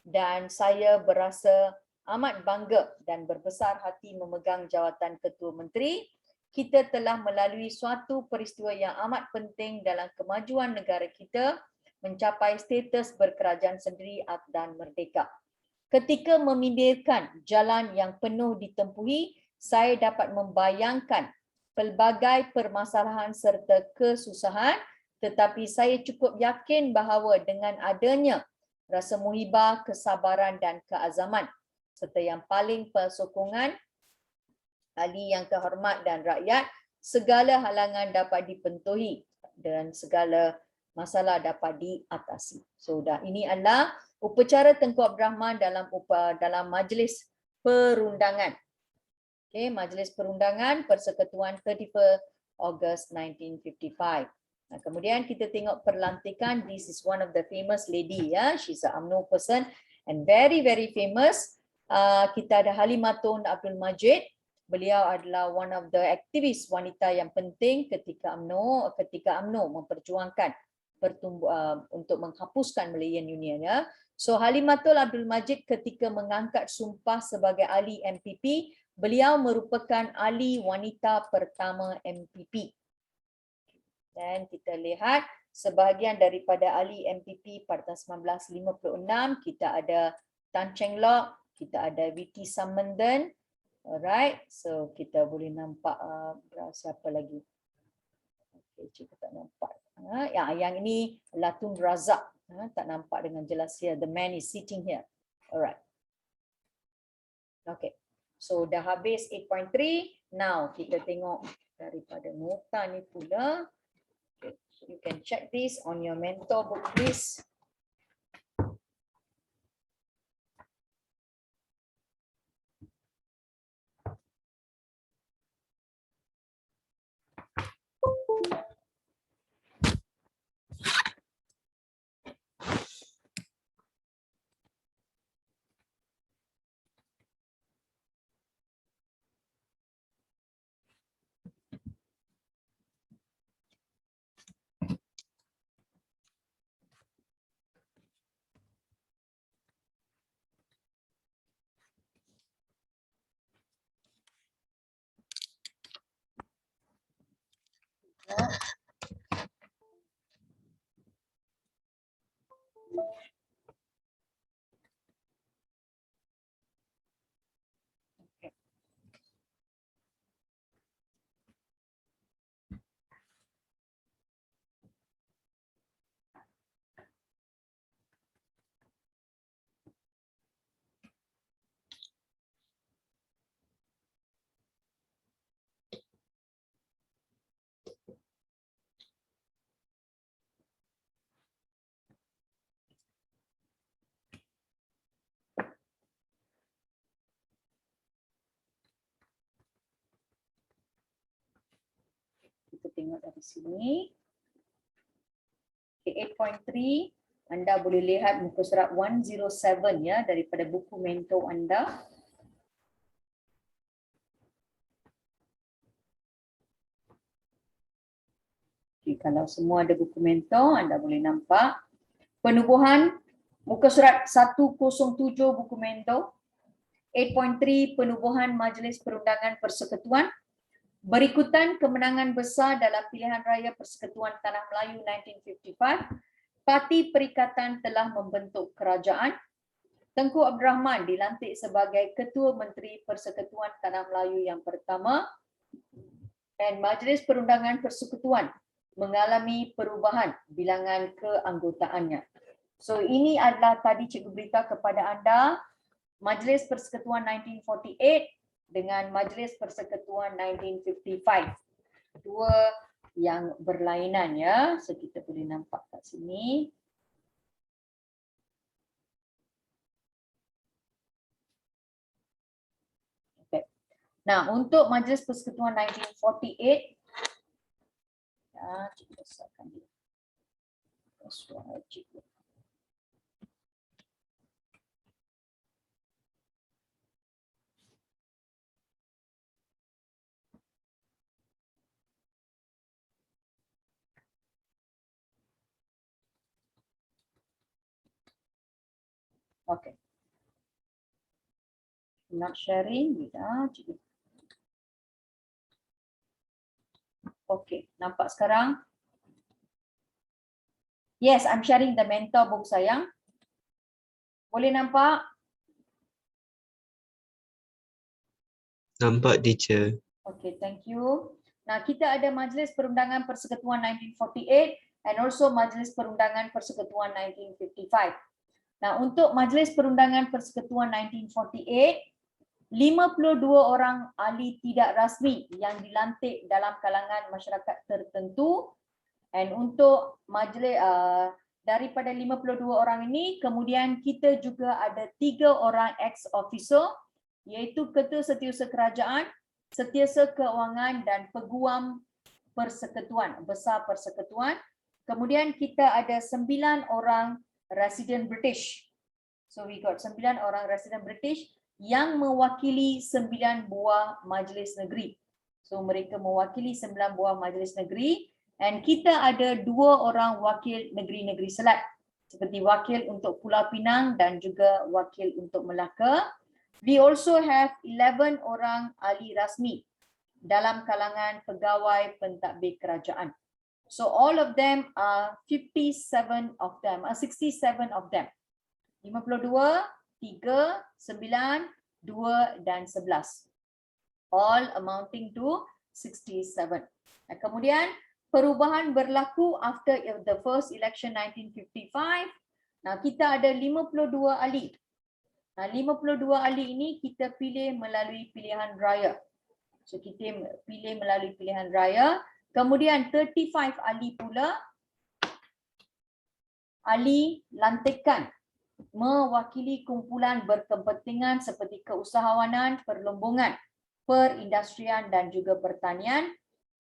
dan saya berasa amat bangga dan berbesar hati memegang jawatan Ketua Menteri. Kita telah melalui suatu peristiwa yang amat penting dalam kemajuan negara kita mencapai status berkerajaan sendiri dan merdeka. Ketika memimpikan jalan yang penuh ditempuhi, saya dapat membayangkan pelbagai permasalahan serta kesusahan, tetapi saya cukup yakin bahawa dengan adanya rasa muhibah, kesabaran dan keazaman, serta yang paling persokongan ahli yang terhormat dan rakyat, segala halangan dapat dipentuhi dan segala masalah dapat diatasi. So ini adalah upacara Tengku Abdul Rahman dalam majlis perundangan. Okay, Majlis Perundangan Persekutuan 31 Ogos 1955. Nah, kemudian kita tengok perlantikan. This is one of the famous lady ya. She's a UMNO person and very famous. Kita ada Halimatun Abdul Majid. Beliau adalah one of the aktivis wanita yang penting ketika UMNO memperjuangkan untuk menghapuskan Malayan Union ya. So Halimatul Abdul Majid ketika mengangkat sumpah sebagai ahli MPP, beliau merupakan ahli wanita pertama MPP. Dan kita lihat sebahagian daripada ahli MPP pada tahun 1956, kita ada Tan Cheng Lock, kita ada Witi Samenden. Alright, so kita boleh nampak siapa lagi? Okay, cuba tak nampak. Yang ini Latun Razak. Tak nampak dengan jelas here. The man is sitting here. Alright. Okay. So dah habis 8.3. Now kita tengok daripada nota ni pula. Okay. So you can check this on your mentor book please. Kita tengok dari sini. Okay, 8.3, anda boleh lihat muka surat 107 ya daripada buku mentor anda. Okay, kalau semua ada buku mentor, anda boleh nampak. Penubuhan muka surat 107 buku mentor. 8.3 penubuhan Majlis Perundangan Persekutuan. Berikutan kemenangan besar dalam pilihan raya Persekutuan Tanah Melayu 1955, Parti Perikatan telah membentuk kerajaan. Tengku Abdul Rahman dilantik sebagai Ketua Menteri Persekutuan Tanah Melayu yang pertama, dan Majlis Perundangan Persekutuan mengalami perubahan bilangan keanggotaannya. So ini adalah tadi cikgu berita kepada anda, Majlis Persekutuan 1948 dengan Majlis Persekutuan 1955. Dua yang berlainan ya. So kita boleh nampak kat sini. Nah, untuk Majlis Persekutuan 1948, ya, cikgu besarkan dia. Suara cikgu. Okay. Not sharing, ya, cikgu. Okay, nampak sekarang? Yes, I'm sharing the mentor book sayang. Boleh nampak? Nampak teacher. Okay, thank you. Nah, kita ada Majlis Perundangan Persekutuan 1948 and also Majlis Perundangan Persekutuan 1955. Nah, untuk Majlis Perundangan Persekutuan 1948, 52 orang ahli tidak rasmi yang dilantik dalam kalangan masyarakat tertentu. And untuk majlis daripada 52 orang ini, kemudian kita juga ada 3 orang ex-officer, iaitu Ketua Setiausaha Kerajaan, Setiausaha Keuangan dan Peguam Persekutuan, Besar Persekutuan. Kemudian kita ada 9 orang resident British. So we got 9 orang resident British yang mewakili 9 buah majlis negeri. So mereka mewakili 9 buah majlis negeri. Dan kita ada 2 orang wakil negeri-negeri Selat, seperti wakil untuk Pulau Pinang dan juga wakil untuk Melaka. We also have 11 orang ahli rasmi dalam kalangan pegawai pentadbir kerajaan. So all of them are 67 of them, 67 of them. 52, 3, 9, 2 dan 11. All amounting to 67. Nah, kemudian perubahan berlaku after the first election 1955. Nah, kita ada 52 ahli. Nah, 52 ahli ini kita pilih melalui pilihan raya. So kita pilih melalui pilihan raya. Kemudian 35 ahli pula ahli lantikan mewakili kumpulan berkepentingan seperti keusahawanan, perlombongan, perindustrian dan juga pertanian.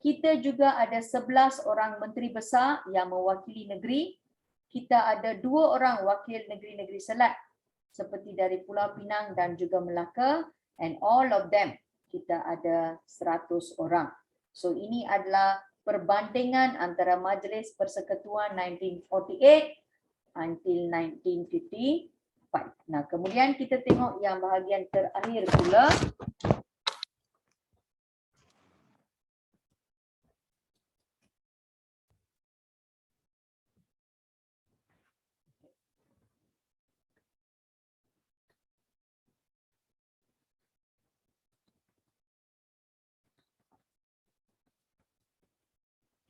Kita juga ada 11 orang menteri besar yang mewakili negeri. Kita ada 2 orang wakil negeri-negeri Selat seperti dari Pulau Pinang dan juga Melaka, and all of them kita ada 100 orang. So ini adalah perbandingan antara Majlis Persekutuan 1948 until 1955. Nah, kemudian kita tengok yang bahagian terakhir pula.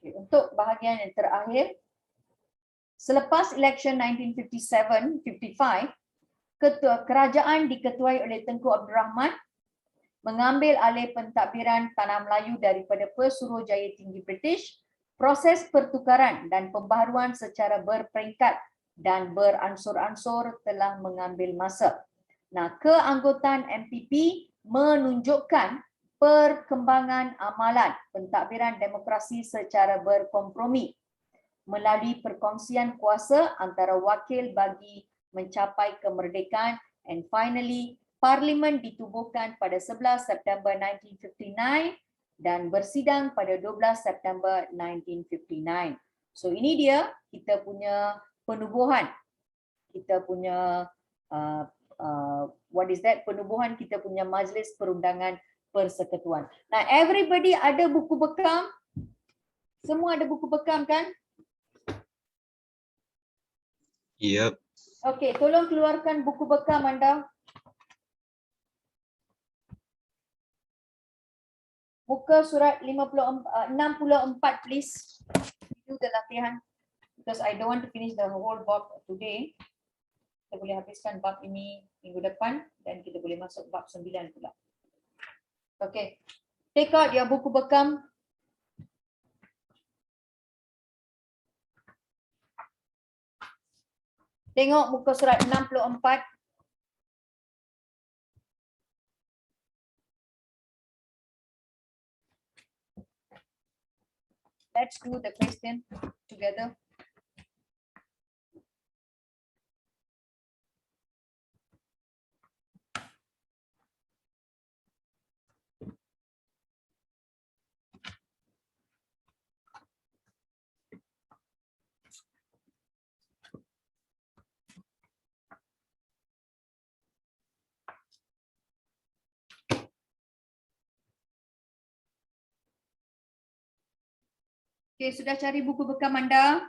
Untuk bahagian yang terakhir, selepas election 1957-55, kerajaan diketuai oleh Tengku Abdul Rahman mengambil alih pentadbiran Tanah Melayu daripada Pesuruhjaya Tinggi British. Proses pertukaran dan pembaharuan secara berperingkat dan beransur-ansur telah mengambil masa. Nah, keanggotaan MPP menunjukkan perkembangan amalan pentadbiran demokrasi secara berkompromi melalui perkongsian kuasa antara wakil bagi mencapai kemerdekaan, and finally Parlimen ditubuhkan pada 11 September 1959 dan bersidang pada 12 September 1959. So ini dia kita punya penubuhan. Kita punya penubuhan kita punya Majlis Perundangan Persekutuan. Nah, everybody ada buku bekam? Semua ada buku bekam kan? Yep. Okey, tolong keluarkan buku bekam anda. Muka surat 64 please. Do the latihan because I don't want to finish the whole bab today. Kita boleh habiskan bab ini minggu depan dan kita boleh masuk bab 9 pula. Okay, take out your buku bekam. Tengok muka surat 64. Let's do the question together. Okay, sudah cari buku bekam anda?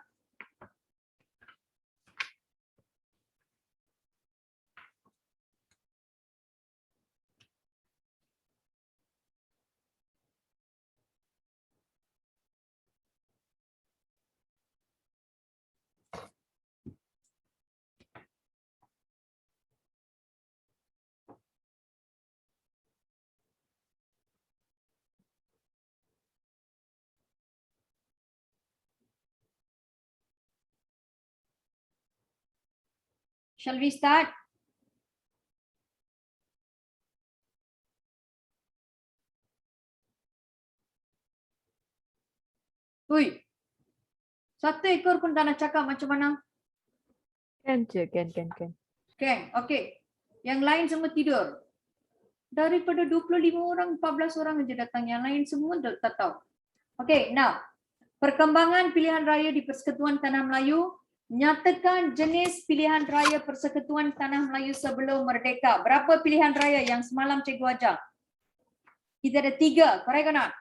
Shall we start? Hui, satu ekor pun tak nak cakap macam mana? Kan je, kan. Okay, okay. Yang lain semua tidur. Daripada 25 orang, 14 orang aja datang. Yang lain semua tak tahu. Okay, now. Perkembangan pilihan raya di Persekutuan Tanah Melayu. Nyatakan jenis pilihan raya Persekutuan Tanah Melayu sebelum merdeka. Berapa pilihan raya yang semalam cikgu ajar? Kita ada 3, correct or not?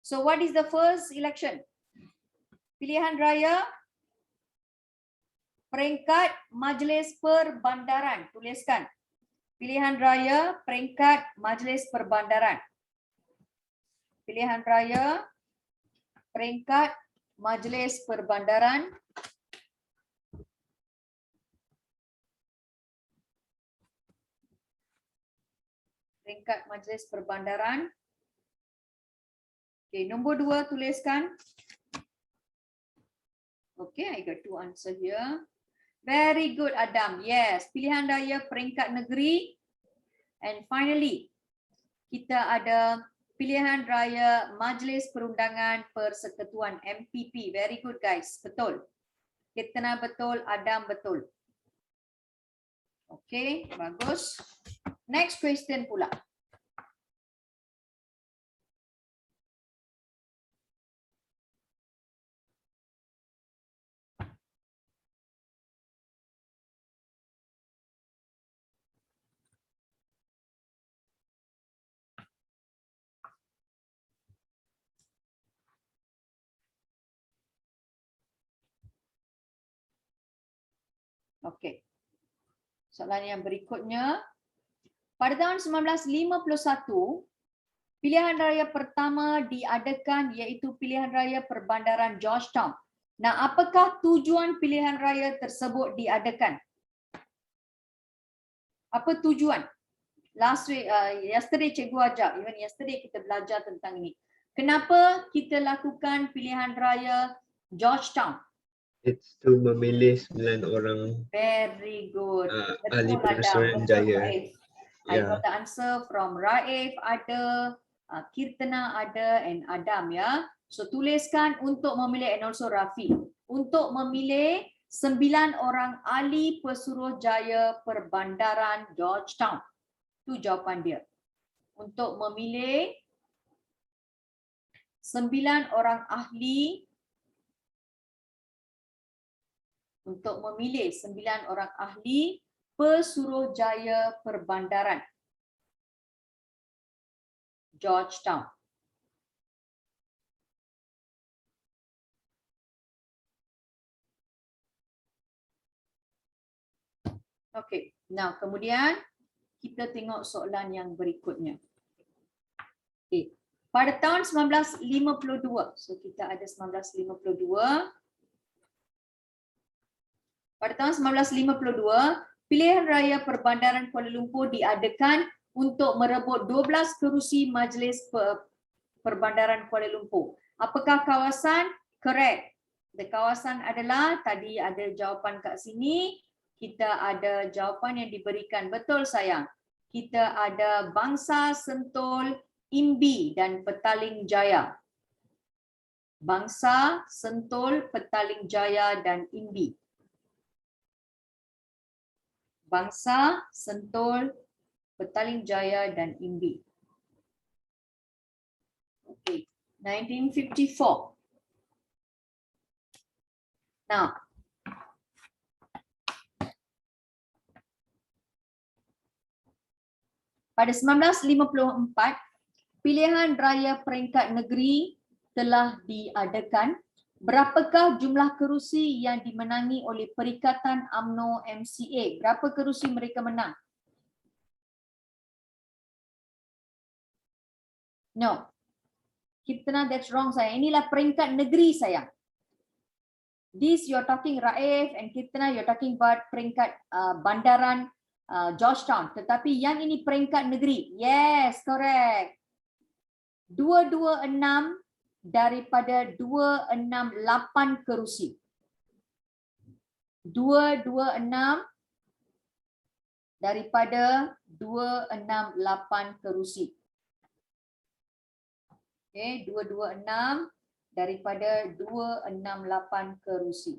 So what is the first election? Pilihan raya peringkat Majlis Perbandaran. Tuliskan. Pilihan raya peringkat Majlis Perbandaran. Pilihan raya peringkat Majlis Perbandaran. Peringkat Majlis Perbandaran. Okay, nombor 2 tuliskan. Okay, I got 2 answer here. Very good, Adam. Yes, pilihan raya peringkat negeri. And finally, kita ada pilihan raya Majlis Perundangan Persekutuan MPP. Very good, guys. Betul. Ketna betul, Adam betul. Okay, bagus. Next question pula. Okey. Soalan yang berikutnya. Pada tahun 1951, pilihan raya pertama diadakan iaitu pilihan raya Perbandaran Georgetown. Nah, apakah tujuan pilihan raya tersebut diadakan? Apa tujuan? Yesterday cikgu ajar, even yesterday kita belajar tentang ini. Kenapa kita lakukan pilihan raya Georgetown? It's to memilih 9 orang Very good. ahli Betul, penyusunan Adam. jaya. Raif. I got the answer from Raif ada, Kirtana ada, and Adam ya. So tuliskan untuk memilih, and also Rafi. Untuk memilih 9 orang ahli pesuruhjaya Perbandaran Georgetown. Itu jawapan dia. Untuk memilih 9 orang ahli pesuruhjaya Perbandaran Georgetown. Okey, now kemudian kita tengok soalan yang berikutnya. Okay. Pada tahun 1952, so kita ada 1952. Pada tahun 1952, pilihan raya Perbandaran Kuala Lumpur diadakan untuk merebut 12 kerusi Majlis Perbandaran Kuala Lumpur. Apakah kawasan? Correct. The kawasan adalah, tadi ada jawapan kat sini, kita ada jawapan yang diberikan. Betul sayang. Kita ada Bangsa, Sentul, Imbi dan Petaling Jaya. Bangsa, Sentul, Petaling Jaya dan Imbi. Bangsa, Sentul, Petaling Jaya dan Imbi. Okay, 1954. Now, pada 1954, pilihan raya peringkat negeri telah diadakan. Berapakah jumlah kerusi yang dimenangi oleh Perikatan UMNO MCA? Berapa kerusi mereka menang? No. Kita that's wrong saya. Inilah peringkat negeri saya. This you're talking Raif and Kitna you're talking about peringkat bandaran Georgetown. Tetapi yang ini peringkat negeri. Yes, correct. 226 daripada 268 kerusi. 226 daripada 268 kerusi. Okay, 226 daripada 268 kerusi.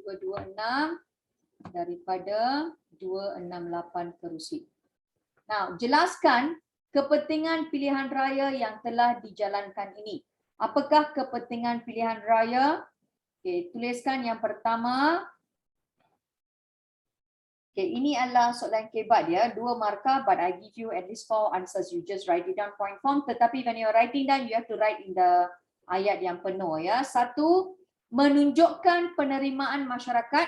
226 daripada 268 kerusi. Now, jelaskan kepentingan pilihan raya yang telah dijalankan ini. Apakah kepentingan pilihan raya? Okay, tuliskan yang pertama. Okay, ini adalah soalan kebat ya, 2 markah, but I give you at least 4 answers. You just write it down point form. Tetapi when you're writing down, you have to write in the ayat yang penuh ya. 1, menunjukkan penerimaan masyarakat.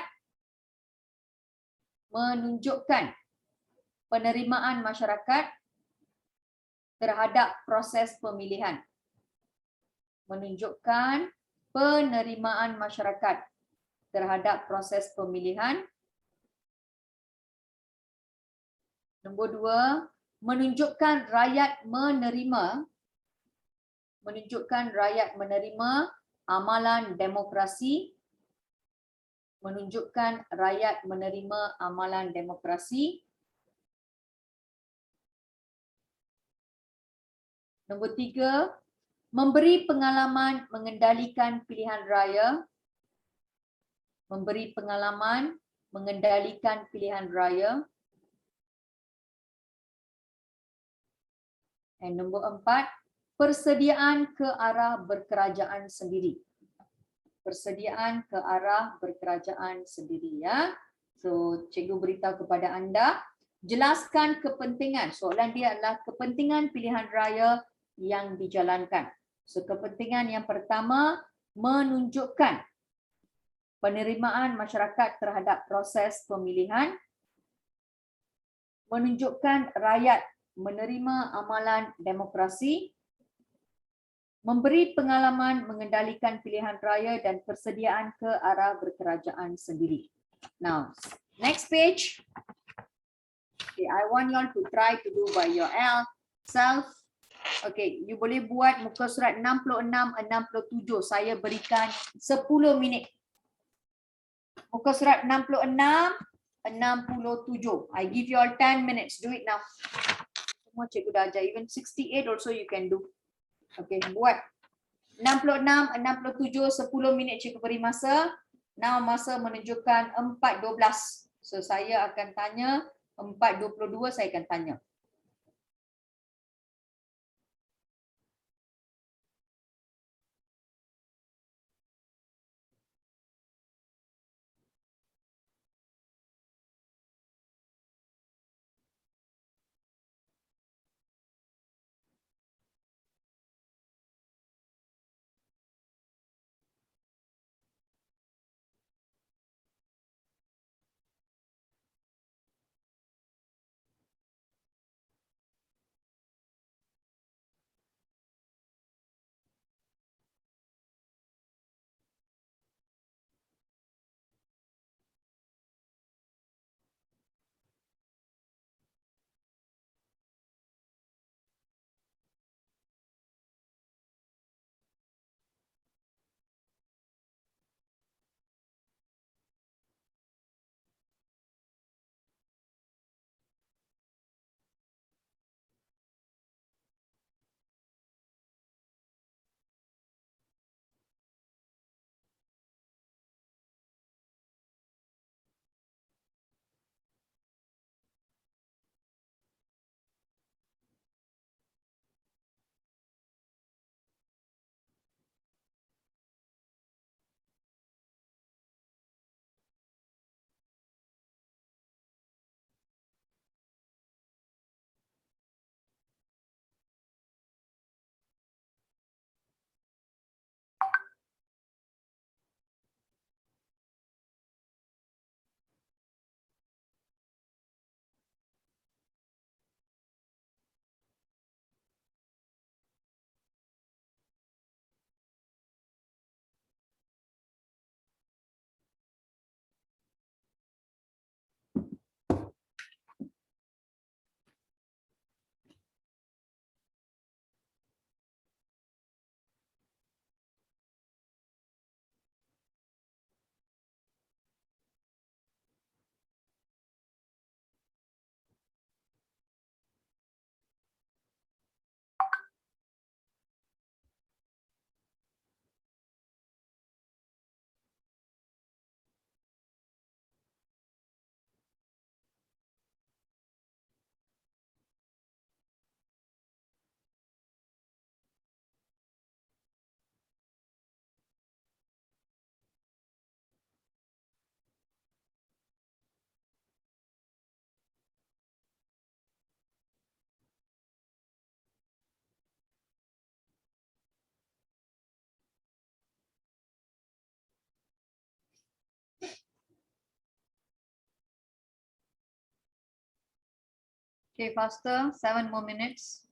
Menunjukkan penerimaan masyarakat terhadap proses pemilihan. Menunjukkan penerimaan masyarakat terhadap proses pemilihan. Nombor 2, menunjukkan rakyat menerima amalan demokrasi. Menunjukkan rakyat menerima amalan demokrasi. Nombor 3, memberi pengalaman mengendalikan pilihan raya. Memberi pengalaman mengendalikan pilihan raya. Dan nombor 4, persediaan ke arah berkerajaan sendiri. Persediaan ke arah berkerajaan sendiri ya. So, cikgu beritahu kepada anda, jelaskan kepentingan. Soalan dia adalah kepentingan pilihan raya yang dijalankan. So, kepentingan yang pertama, menunjukkan penerimaan masyarakat terhadap proses pemilihan. Menunjukkan rakyat menerima amalan demokrasi, memberi pengalaman mengendalikan pilihan raya dan persediaan ke arah berkerajaan sendiri. Now, next page. Okay, I want you all to try to do by yourself. Okay, you boleh buat muka surat 66, 67. Saya berikan 10 minit. Muka surat 66, 67. I give you all 10 minutes. Do it now. Semua cikgu dah ajar. Even 68 also you can do. Okay, buat 66, 67, 10 minit cikgu beri masa. Now masa menunjukkan 4.12. So saya akan tanya, 4.22 saya akan tanya. Okay, faster. 7 more minutes.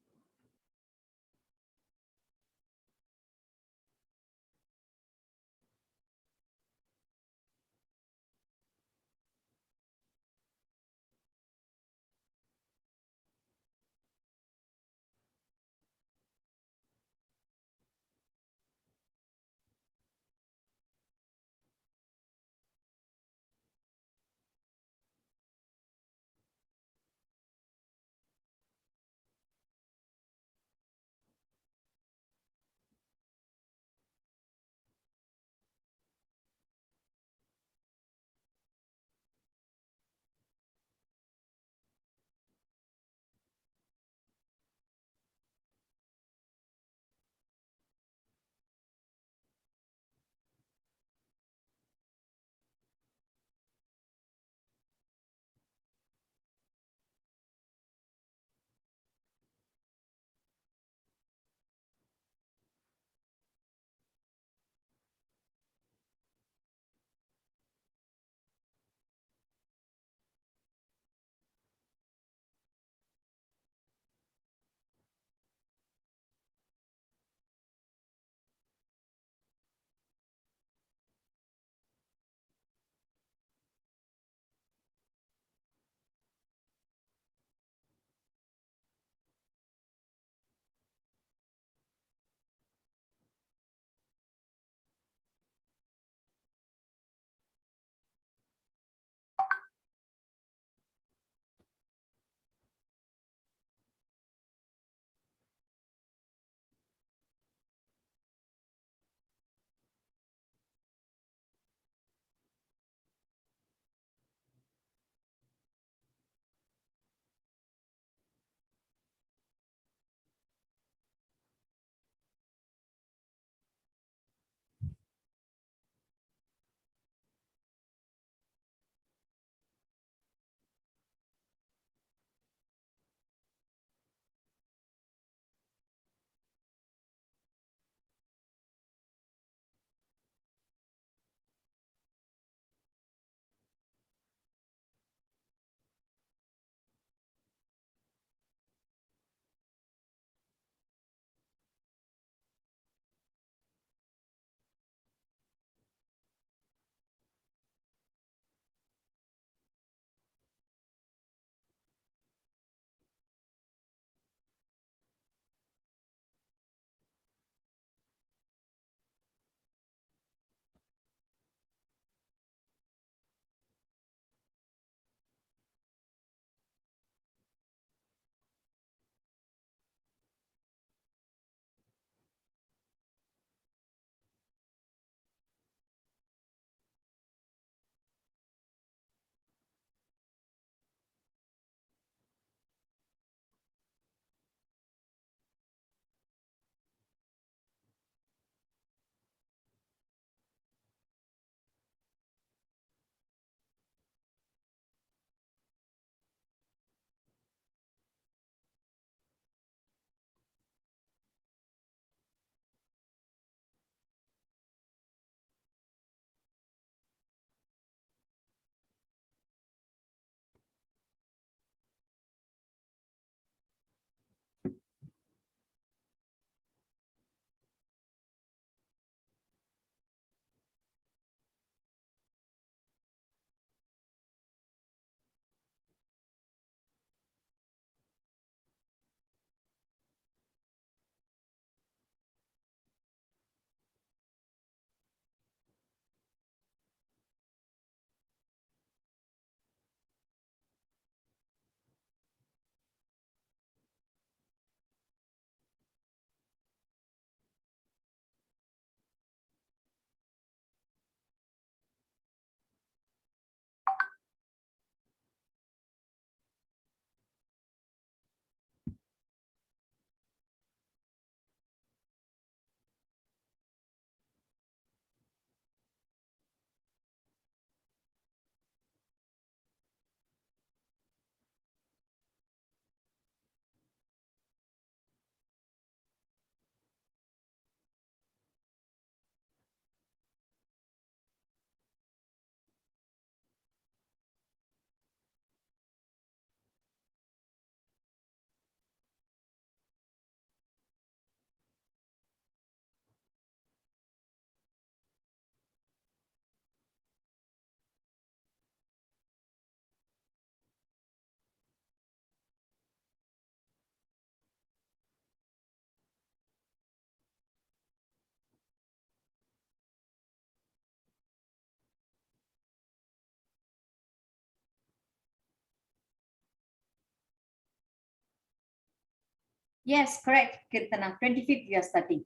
Yes, correct, Kirtana. 25th we are starting.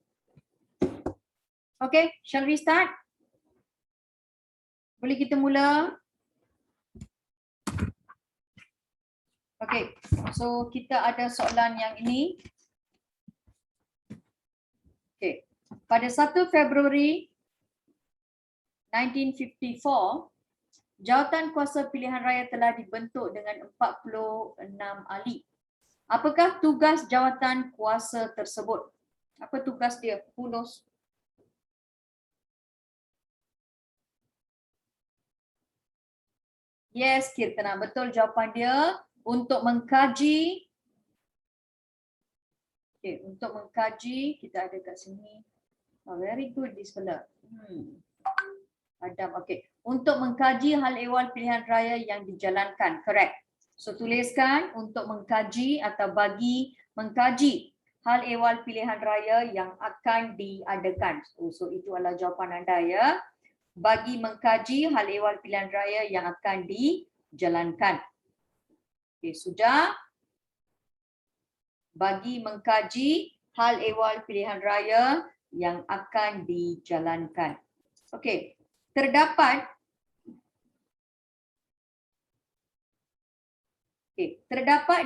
Okay, shall we start? Boleh kita mula? Okay, so kita ada soalan yang ini. Okay, pada 1 Februari 1954, jawatan kuasa pilihan raya telah dibentuk dengan 46 ahli. Apakah tugas jawatan kuasa tersebut? Apa tugas dia? Who knows? Yes, Kirtana, betul jawapan dia. Untuk mengkaji, okay, untuk mengkaji, kita ada kat sini. Oh, very good this fella. Adam, okay. Untuk mengkaji hal ehwal pilihan raya yang dijalankan, correct. So tuliskan untuk mengkaji atau bagi mengkaji hal ehwal pilihan raya yang akan diadakan. So itu adalah jawapan anda ya. Bagi mengkaji hal ehwal pilihan raya yang akan dijalankan. Okay, sudah. Bagi mengkaji hal ehwal pilihan raya yang akan dijalankan. Okey, terdapat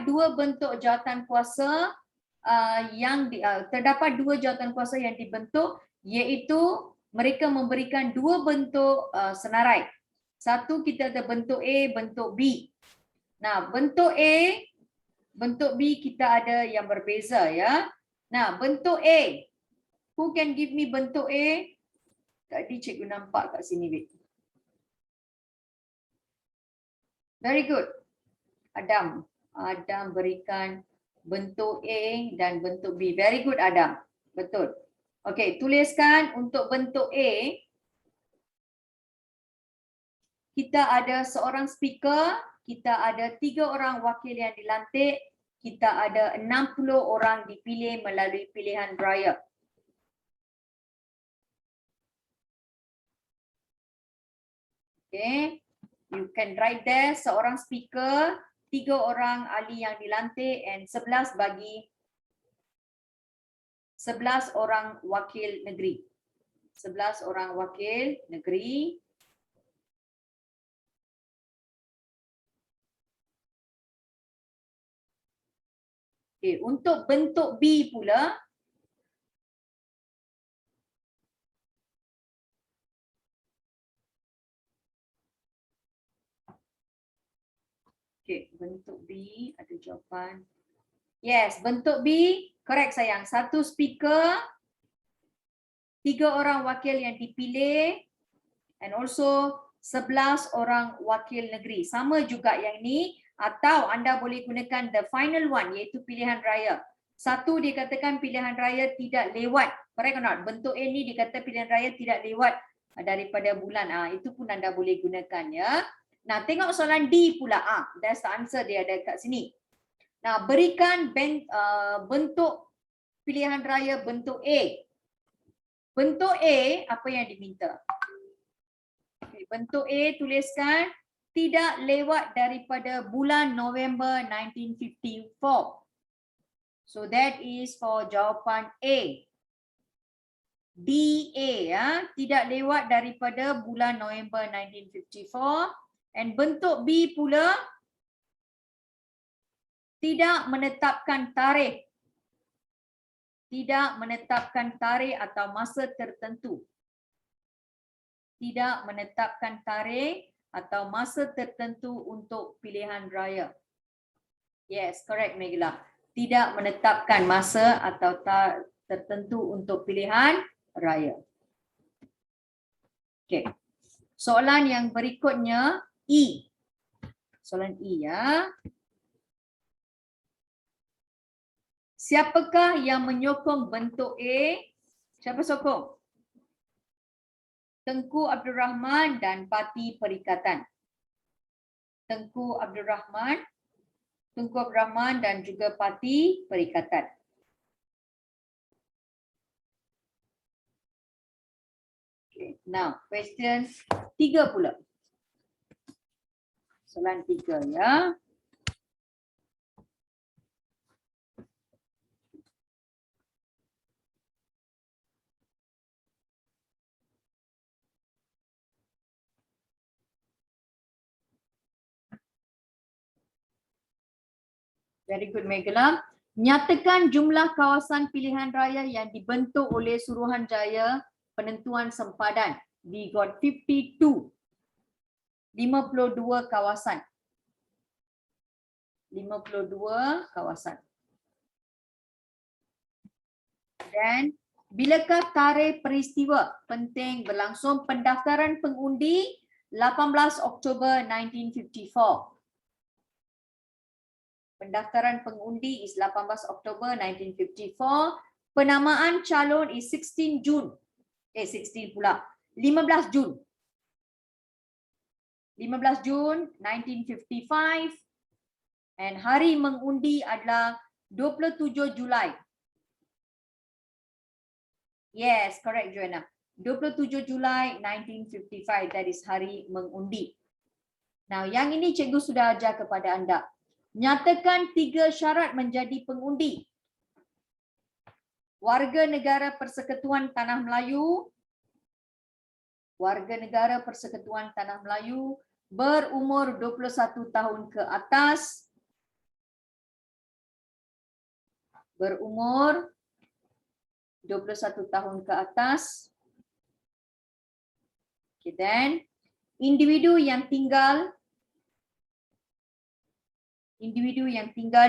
dua bentuk jawatan kuasa terdapat dua jawatan kuasa yang dibentuk, iaitu mereka memberikan dua bentuk senarai. Satu kita ada bentuk A, bentuk B. Nah, bentuk A, bentuk B kita ada yang berbeza ya. Nah, bentuk A. Who can give me bentuk A? Tadi cikgu nampak kat sini, Bik. Very good. Adam. Adam berikan bentuk A dan bentuk B. Very good, Adam. Betul. Okey, tuliskan untuk bentuk A. Kita ada seorang speaker. Kita ada 3 orang wakil yang dilantik. Kita ada 60 orang dipilih melalui pilihan raya. Okay, you can write there seorang speaker, 3 orang ahli yang dilantik and 11 orang wakil negeri. 11 orang wakil negeri. Okay, untuk bentuk B pula, okay, bentuk B ada jawapan. Yes, bentuk B, correct sayang. 1 speaker, 3 orang wakil yang dipilih and also 11 orang wakil negeri. Sama juga yang ni, atau anda boleh gunakan the final one iaitu pilihan raya. Satu dikatakan pilihan raya tidak lewat. Correct or not? Bentuk A ni dikata pilihan raya tidak lewat daripada bulan. Itu pun anda boleh gunakan ya. Nah, tengok soalan D pula. That's the answer dia ada kat sini. Nah, berikan bentuk pilihan raya bentuk A. Bentuk A, apa yang diminta? Okay, bentuk A tuliskan tidak lewat daripada bulan November 1954. So that is for jawapan A. DA ya, tidak lewat daripada bulan November 1954. And bentuk B pula tidak menetapkan tarikh. Tidak menetapkan tarikh atau masa tertentu. Tidak menetapkan tarikh atau masa tertentu untuk pilihan raya. Yes, correct Megila. Tidak menetapkan masa atau tertentu untuk pilihan raya. Okay. Soalan yang berikutnya E. Soalan E ya. Siapakah yang menyokong bentuk A? Siapa sokong? Tengku Abdul Rahman dan Parti Perikatan. Tengku Abdul Rahman dan juga Parti Perikatan. Okay, now question 3 pula. Soalan 3 ya. Very good, Megala. Nyatakan jumlah kawasan pilihan raya yang dibentuk oleh Suruhanjaya Penentuan Sempadan. We got 52 kawasan. 52 kawasan. Dan bilakah tarikh peristiwa penting berlangsung pendaftaran pengundi 18 Oktober 1954. Pendaftaran pengundi is 18 Oktober 1954. Penamaan calon is 16 Jun. 16 pula. 15 Jun. 15 Jun 1955. And hari mengundi adalah 27 Julai. Yes, correct Joanna. 27 Julai 1955. That is hari mengundi. Now, yang ini cikgu sudah ajar kepada anda. Nyatakan 3 syarat menjadi pengundi. Warga negara Persekutuan Tanah Melayu. Warga negara Persekutuan Tanah Melayu berumur 21 tahun ke atas. Berumur 21 tahun ke atas. Okay, then individu yang tinggal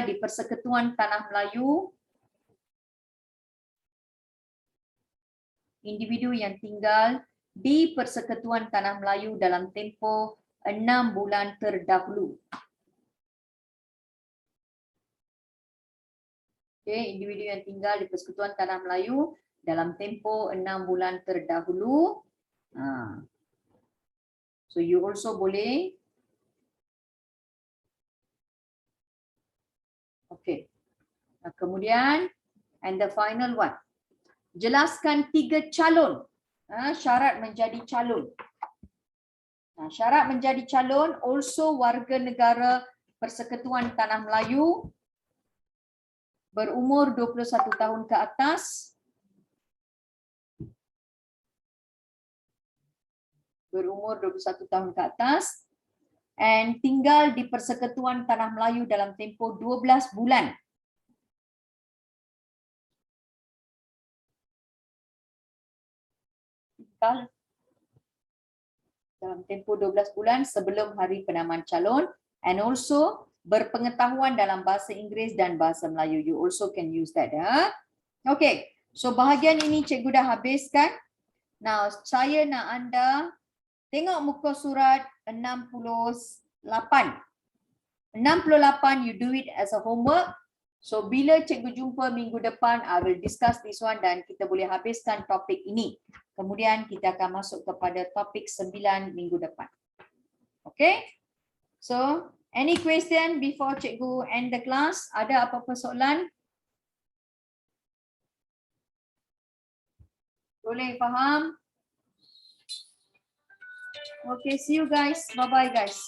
di Persekutuan Tanah Melayu. Individu yang tinggal di Persekutuan Tanah Melayu dalam tempoh 6 bulan terdahulu. Okay, individu yang tinggal di Persekutuan Tanah Melayu dalam tempoh 6 bulan terdahulu. So you also boleh. Okay. Kemudian, and the final one. Jelaskan 3 calon. Syarat menjadi calon. Syarat menjadi calon also warga negara Persekutuan Tanah Melayu berumur 21 tahun ke atas. Berumur 21 tahun ke atas. And tinggal di Persekutuan Tanah Melayu dalam tempoh 12 bulan. Tinggal dalam tempoh 12 bulan sebelum hari penamaan calon, and also berpengetahuan dalam bahasa Inggeris dan bahasa Melayu. You also can use that. Okay, so bahagian ini cikgu dah habiskan. Now, saya nak anda tengok muka surat 68. 68, you do it as a homework. So bila cikgu jumpa minggu depan, I will discuss this one dan kita boleh habiskan topik ini. Kemudian kita akan masuk kepada topik 9 minggu depan. Okay? So, any question before cikgu end the class? Ada apa-apa soalan? Boleh faham? Okay, see you guys. Bye-bye guys.